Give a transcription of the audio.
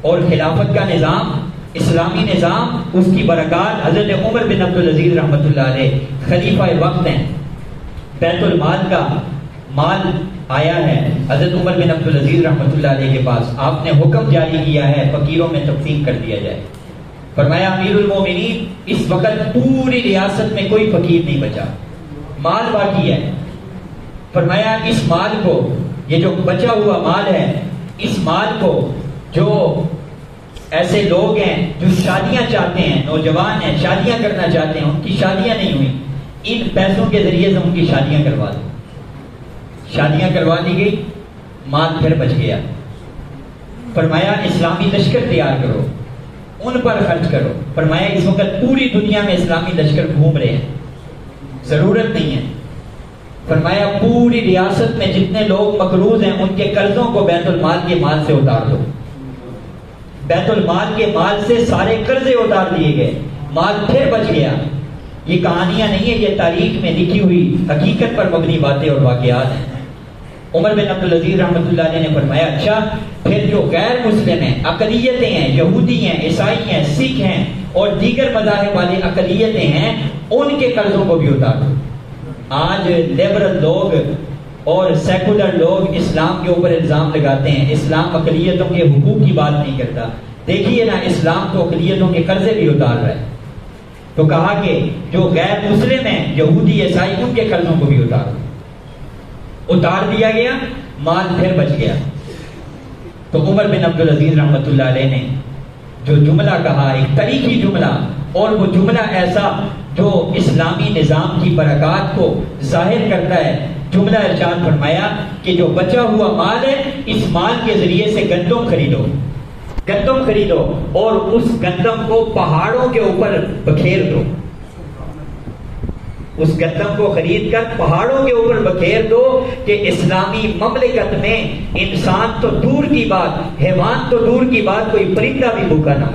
اور خلافت کا نظام، اسلامی نظام، اس کی برکات حضرت عمر بن عبدالعزیز رحمۃ اللہ علیہ خلیفہ وقت ہیں۔ بیت المال کا مال آیا ہے حضرت عمر بن عبدالعزیز رحمۃ اللہ علیہ کے پاس، آپ نے حکم جاری کیا ہے فقیروں میں تقسیم کر دیا جائے۔ فرمایا امیر المومنین اس وقت پوری ریاست میں کوئی فقیر نہیں بچا، مال باقی ہے۔ فرمایا اس مال کو، یہ جو بچا ہوا مال ہے، اس مال کو جو ایسے لوگ ہیں جو شادیاں چاہتے ہیں، نوجوان ہیں شادیاں کرنا چاہتے ہیں، ان کی شادیاں نہیں ہوئی، ان پیسوں کے ذریعے سے ان کی شادیاں کروا دو۔ شادیاں کروا دی گئی، مال پھر بچ گیا۔ فرمایا اسلامی لشکر تیار کرو، ان پر خرچ کرو۔ فرمایا اس وقت پوری دنیا میں اسلامی لشکر گھوم رہے ہیں، ضرورت نہیں ہے۔ فرمایا پوری ریاست میں جتنے لوگ مقروض ہیں ان کے قرضوں کو بیت المال کے مال سے اتار دو۔ بیت المال کے مال سے سارے قرضے اتار دیے گئے، مال پھر بچ گیا۔ یہ کہانیاں نہیں ہیں، یہ تاریخ میں لکھی ہوئی حقیقت پر مبنی باتیں اور واقعات ہیں۔ عمر بن عبدالعزیز رحمۃ اللہ علیہ نے فرمایا اچھا پھر جو غیر مسلم ہیں، اقلیتیں ہیں، یہودی ہیں، عیسائی ہیں، سکھ ہیں اور دیگر مذاہب والے اقلیتیں ہیں، ان کے قرضوں کو بھی اتار دو۔ آج لیبرل لوگ اور سیکولر لوگ اسلام کے اوپر الزام لگاتے ہیں اسلام اقلیتوں کے حقوق کی بات نہیں کرتا۔ دیکھیے نا، اسلام تو اقلیتوں کے قرضے بھی اتار رہا ہے۔ تو کہا کہ جو غیر مسلم ہیں، یہودی عیسائی، ان کے قرضوں کو بھی اتار دیا گیا، مال پھر بچ گیا۔ تو عمر بن عبدالعزیز رحمۃ اللہ علیہ نے جو جملہ کہا، ایک تاریخی جملہ، اور وہ جملہ ایسا جو اسلامی نظام کی برکات کو ظاہر کرتا ہے، جملہ ارشاد فرمایا کہ جو بچا ہوا مال ہے، اس مال کے ذریعے سے گندم خریدو، گندم خریدو اور اس گندم کو پہاڑوں کے اوپر بکھیر دو۔ اس گندم کو خرید کر پہاڑوں کے اوپر بکھیر دو کہ اسلامی مملکت میں انسان تو دور کی بات، حیوان تو دور کی بات، کوئی پرندہ بھی بھوکا نہ مرے۔